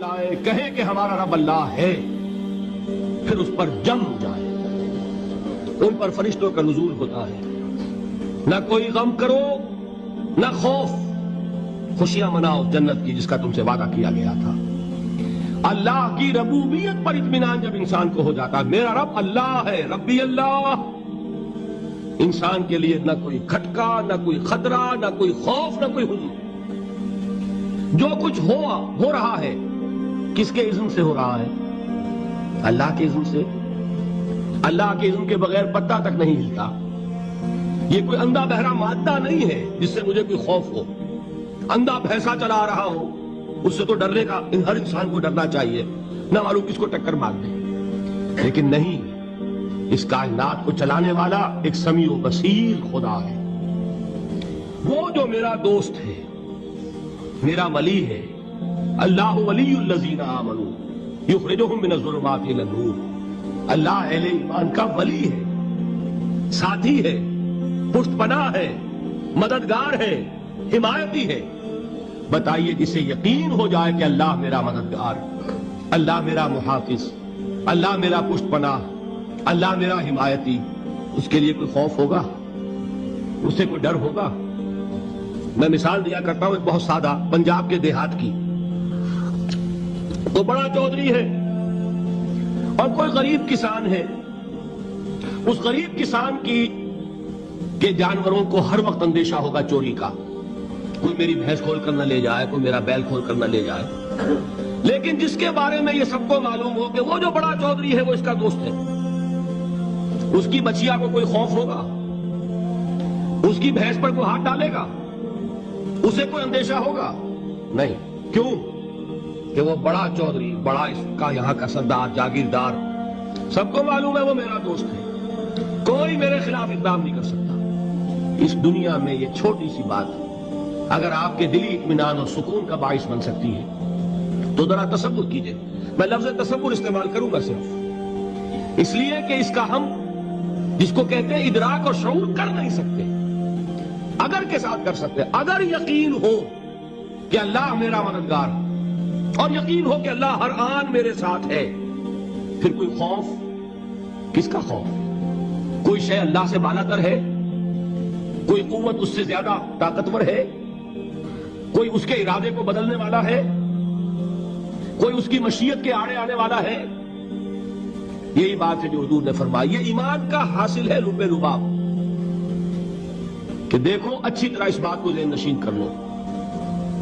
لائے کہیں کہ ہمارا رب اللہ ہے، پھر اس پر جم ہو جائے، ان پر فرشتوں کا نزول ہوتا ہے، نہ کوئی غم کرو نہ خوف، خوشیاں مناؤ جنت کی جس کا تم سے وعدہ کیا گیا تھا۔ اللہ کی ربوبیت پر اطمینان جب انسان کو ہو جاتا ہے، میرا رب اللہ ہے، ربی اللہ، انسان کے لیے نہ کوئی کھٹکا، نہ کوئی خطرہ، نہ کوئی خوف، نہ کوئی حزن۔ جو کچھ ہو رہا ہے کس کے اذن سے ہو رہا ہے؟ اللہ کے اذن سے۔ اللہ کے اذن کے بغیر پتہ تک نہیں ہلتا۔ یہ کوئی اندھا بہرا مادہ نہیں ہے جس سے مجھے کوئی خوف ہو۔ اندھا بھینسا چلا رہا ہو اس سے تو ڈرنے کا ہر انسان کو ڈرنا چاہیے، نہ معلوم کس کو ٹکر مار دے، لیکن نہیں، اس کائنات کو چلانے والا ایک سمیع و بصیر خدا ہے۔ وہ جو میرا دوست ہے، میرا ولی ہے، اللہ ولی الذین آمنوا یخرجہم من الظلمات الی النور۔ اللہ اہل ایمان کا ولی ہے، ساتھی ہے، پشت پناہ ہے، مددگار ہے، حمایتی ہے۔ بتائیے جسے یقین ہو جائے کہ اللہ میرا مددگار، اللہ میرا محافظ، اللہ میرا پشت پناہ، اللہ میرا حمایتی، اس کے لیے کوئی خوف ہوگا؟ اسے کوئی ڈر ہوگا؟ میں مثال دیا کرتا ہوں ایک بہت سادہ پنجاب کے دیہات کی۔ تو بڑا چودھری ہے اور کوئی غریب کسان ہے۔ اس غریب کسان کے جانوروں کو ہر وقت اندیشہ ہوگا چوری کا، کوئی میری بھینس کھول کر نہ لے جائے، کوئی میرا بیل کھول کر نہ لے جائے۔ لیکن جس کے بارے میں یہ سب کو معلوم ہو کہ وہ جو بڑا چودھری ہے وہ اس کا دوست ہے، اس کی بچیا کو کوئی خوف ہوگا؟ اس کی بھینس پر کوئی ہاتھ ڈالے گا؟ اسے کوئی اندیشہ ہوگا؟ نہیں۔ کیوں؟ کہ وہ بڑا چودھری، بڑا اس کا یہاں کا سردار، جاگیردار، سب کو معلوم ہے وہ میرا دوست ہے، کوئی میرے خلاف اقدام نہیں کر سکتا۔ اس دنیا میں یہ چھوٹی سی بات اگر آپ کے دلی اطمینان اور سکون کا باعث بن سکتی ہے تو ذرا تصور کیجئے۔ میں لفظ تصور استعمال کروں گا صرف اس لیے کہ اس کا ہم جس کو کہتے ہیں ادراک اور شعور کر نہیں سکتے، اگر کے ساتھ کر سکتے۔ اگر یقین ہو کہ اللہ میرا مددگار اور یقین ہو کہ اللہ ہر آن میرے ساتھ ہے، پھر کوئی خوف؟ کس کا خوف؟ کوئی شے اللہ سے بالا تر ہے؟ کوئی قوت اس سے زیادہ طاقتور ہے؟ کوئی اس کے ارادے کو بدلنے والا ہے؟ کوئی اس کی مشیت کے آڑے آنے والا ہے؟ یہی بات ہے جو حضور نے فرمائی، یہ ایمان کا حاصل ہے لب لباب، کہ دیکھو اچھی طرح اس بات کو ذہن نشین کر لو،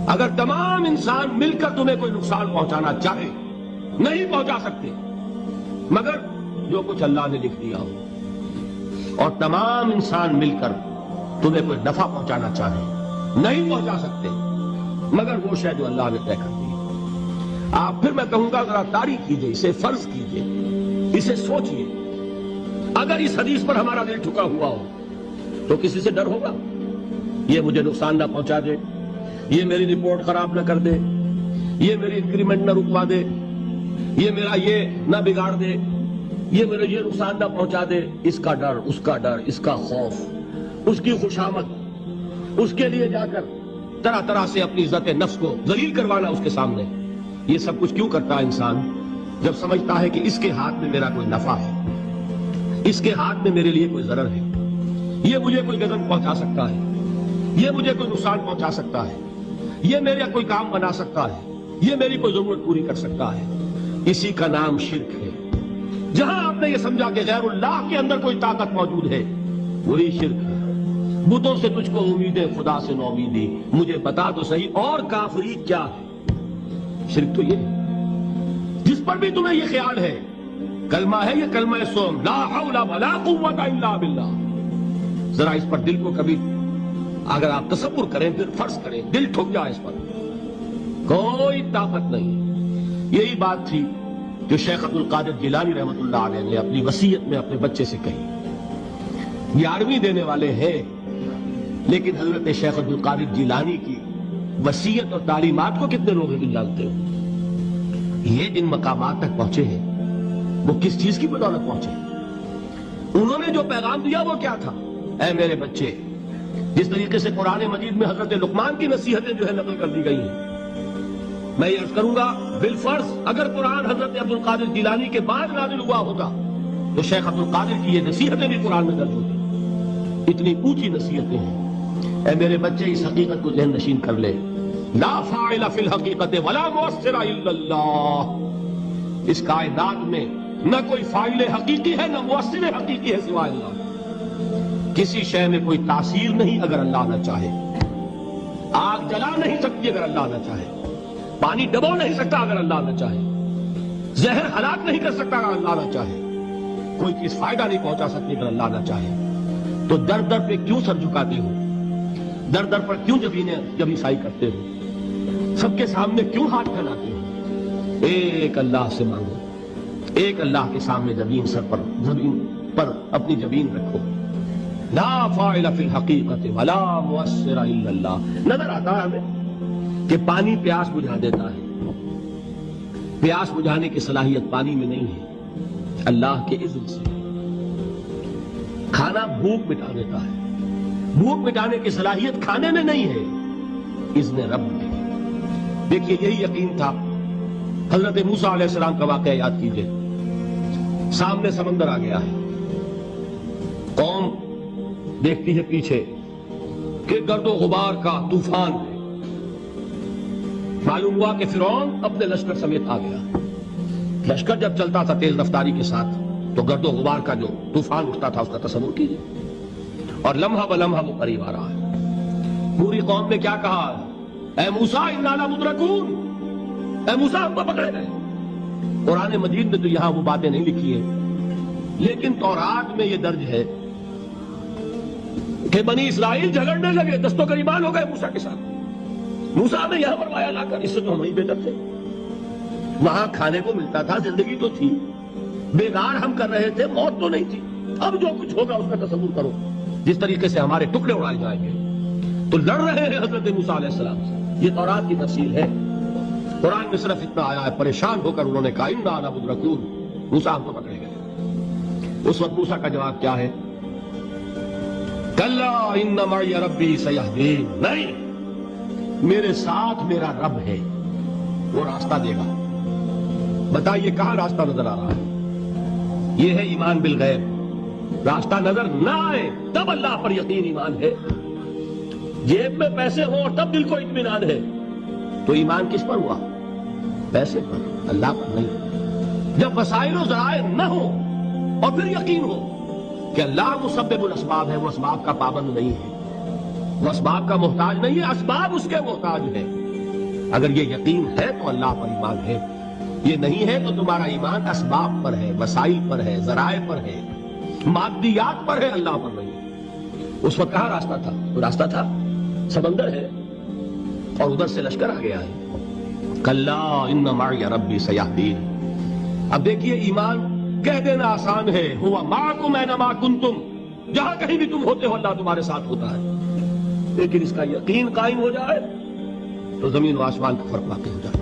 اگر تمام انسان مل کر تمہیں کوئی نقصان پہنچانا چاہے نہیں پہنچا سکتے مگر جو کچھ اللہ نے لکھ دیا ہو، اور تمام انسان مل کر تمہیں کوئی نفع پہنچانا چاہے نہیں پہنچا سکتے مگر وہ شے جو اللہ نے طے کر دی۔ آپ پھر میں کہوں گا ذرا تاریخ کیجئے، اسے فرض کیجئے، اسے سوچئے، اگر اس حدیث پر ہمارا دل ٹھکا ہوا ہو تو کسی سے ڈر ہوگا؟ یہ مجھے نقصان نہ پہنچا دے، یہ میری رپورٹ خراب نہ کر دے، یہ میری انکریمنٹ نہ رکوا دے، یہ میرا یہ نہ بگاڑ دے، یہ میرا یہ نقصان نہ پہنچا دے۔ اس کا ڈر، اس کا ڈر، اس کا خوف، اس کی خوشامد، اس کے لیے جا کر طرح طرح سے اپنی عزت نفس کو ذلیل کروانا اس کے سامنے، یہ سب کچھ کیوں کرتا ہے انسان؟ جب سمجھتا ہے کہ اس کے ہاتھ میں میرا کوئی نفع ہے، اس کے ہاتھ میں میرے لیے کوئی ضرر ہے، یہ مجھے کوئی غضب پہنچا سکتا ہے، یہ مجھے کوئی نقصان پہنچا سکتا ہے، یہ میرا کوئی کام بنا سکتا ہے، یہ میری کوئی ضرورت پوری کر سکتا ہے، اسی کا نام شرک ہے۔ جہاں آپ نے یہ سمجھا کہ غیر اللہ کے اندر کوئی طاقت موجود ہے، وہی شرک ہے۔ بتوں سے تجھ کو امیدیں، خدا سے نو امیدی، مجھے بتا تو صحیح اور کافری کیا ہے؟ شرک تو یہ ہے جس پر بھی تمہیں یہ خیال ہے، کلمہ ہے یہ کلمہ سوم، لا حول ولا قوت الا باللہ، ذرا اس پر دل کو کبھی اگر آپ تصور کریں، پھر فرض کریں، دل ٹھک جائے، اس پر کوئی طاقت نہیں۔ یہی بات تھی جو شیخ عبد القادر جیلانی رحمۃ اللہ علیہ نے اپنی وصیت میں اپنے بچے سے کہی۔ 11ویں دینے والے ہیں لیکن حضرت شیخ عبد القادر جیلانی کی وصیت اور تعلیمات کو کتنے لوگ جانتے ہو؟ یہ جن مقامات تک پہنچے ہیں وہ کس چیز کی بدولت پہنچے؟ انہوں نے جو پیغام دیا وہ کیا تھا؟ اے میرے بچے، جس طریقے سے قرآن مجید میں حضرت لقمان کی نصیحتیں جو ہے نقل کر دی گئی ہیں، میں یہ عرض کروں گا بالفرض اگر قرآن حضرت عبد القادر جیلانی کے بعد نازل ہوا ہوتا تو شیخ عبد القادر کی یہ نصیحتیں بھی قرآن میں درج ہوتی. اتنی اونچی نصیحتیں ہیں. اے میرے بچے اس حقیقت کو ذہن نشین کر لے, لا فاعل فی الحقیقت ولا مؤثر الا اللہ. اس کائنات میں نہ کوئی فاعل حقیقی ہے نہ مؤثر حقیقی ہے سوائے اللہ. کسی شے میں کوئی تاثیر نہیں اگر اللہ نہ چاہے. آگ جلا نہیں سکتی اگر اللہ نہ چاہے. پانی ڈبو نہیں سکتا اگر اللہ نہ چاہے. زہر ہلاک نہیں کر سکتا اگر اللہ نہ چاہے. کوئی چیز فائدہ نہیں پہنچا سکتی اگر اللہ نہ چاہے. تو در در پہ کیوں سر جھکاتے ہو؟ در در پر کیوں جبیں سائی کرتے ہو؟ سب کے سامنے کیوں ہاتھ پھیلاتے ہو؟ ایک اللہ سے مانگو, ایک اللہ کے سامنے زمین پر اپنی جبین رکھو. لا فاعل فی الحقیقت ولا مؤثر الا اللہ. نظر آتا ہے ہمیں کہ پانی پیاس بجھا دیتا ہے. پیاس بجھانے کی صلاحیت پانی میں نہیں ہے, اللہ کے اذن سے. کھانا بھوک مٹا دیتا ہے, بھوک مٹانے کی صلاحیت کھانے میں نہیں ہے, اذن رب میں. دیکھیے یہی یقین تھا حضرت موسیٰ علیہ السلام کا واقعہ یاد کیجئے. سامنے سمندر آ گیا ہے, قوم دیکھتی ہے پیچھے کہ گرد و غبار کا طوفان ہے. معلوم ہوا کہ فرعون اپنے لشکر سمیت آ گیا. لشکر جب چلتا تھا تیز رفتاری کے ساتھ تو گرد و غبار کا جو طوفان اٹھتا تھا اس کا تصور کیجیے. اور لمحہ بلمحہ وہ قریب آ رہا ہے. پوری قوم نے کیا کہا؟ اے موسیٰ انا لمدرکون, اے موسیٰ ہم کو پکڑے گئے. قرآن مجید میں تو یہاں وہ باتیں نہیں لکھی ہیں, لیکن تورات میں یہ درج ہے کہ بنی اسرائیل جھگڑنے لگے, دست و گریبان ہو گئے موسیٰ کے ساتھ. موسیٰ نے یہاں فرمایا لا کر, اس سے تو ہم ہی بہتر تھے. وہاں کھانے کو ملتا تھا, زندگی تو تھی, بیگار ہم کر رہے تھے, موت تو نہیں تھی. اب جو کچھ ہوگا اس کا تصور کرو, جس طریقے سے ہمارے ٹکڑے اڑائے جائیں گے. تو لڑ رہے ہیں حضرت موسیٰ علیہ السلام سے. یہ تورات کی تفصیل ہے. قرآن میں صرف اتنا آیا ہے, پریشان ہو کر انہوں نے کہا انا لمدرکون, موسیٰ ہم کو پکڑے گئے. اس وقت موسیٰ کا جواب کیا ہے؟ کلا ان معی ربی سیہدین. نہیں, میرے ساتھ میرا رب ہے, وہ راستہ دے گا. بتائیے کہاں راستہ نظر آ رہا ہے؟ یہ ہے ایمان بالغیب. راستہ نظر نہ آئے تب اللہ پر یقین ایمان ہے. جیب میں پیسے ہوں اور تب دل کو اطمینان ہے تو ایمان کس پر ہوا؟ پیسے پر, اللہ پر نہیں. جب وسائل و ذرائع نہ ہو اور پھر یقین ہو کہ اللہ مسبب الاسباب ہے, وہ اسباب کا پابند نہیں ہے, وہ اسباب کا محتاج نہیں ہے, اسباب اس کے محتاج ہے. اگر یہ یقین ہے تو اللہ پر ایمان ہے. یہ نہیں ہے تو تمہارا ایمان اسباب پر ہے, وسائل پر ہے, ذرائع پر ہے, مادیات پر ہے, اللہ پر نہیں. اس وقت کہاں راستہ تھا؟ وہ راستہ تھا سمندر ہے اور ادھر سے لشکر آ گیا ہے. کلا ان معی ربی سیہدین. اب دیکھیے ایمان کہہ دینا آسان ہے, ہوا معکم اینما کنتم, جہاں کہیں بھی تم ہوتے ہو اللہ تمہارے ساتھ ہوتا ہے. لیکن اس کا یقین قائم ہو جائے تو زمین و آسمان کا فرق واقع ہو جائے.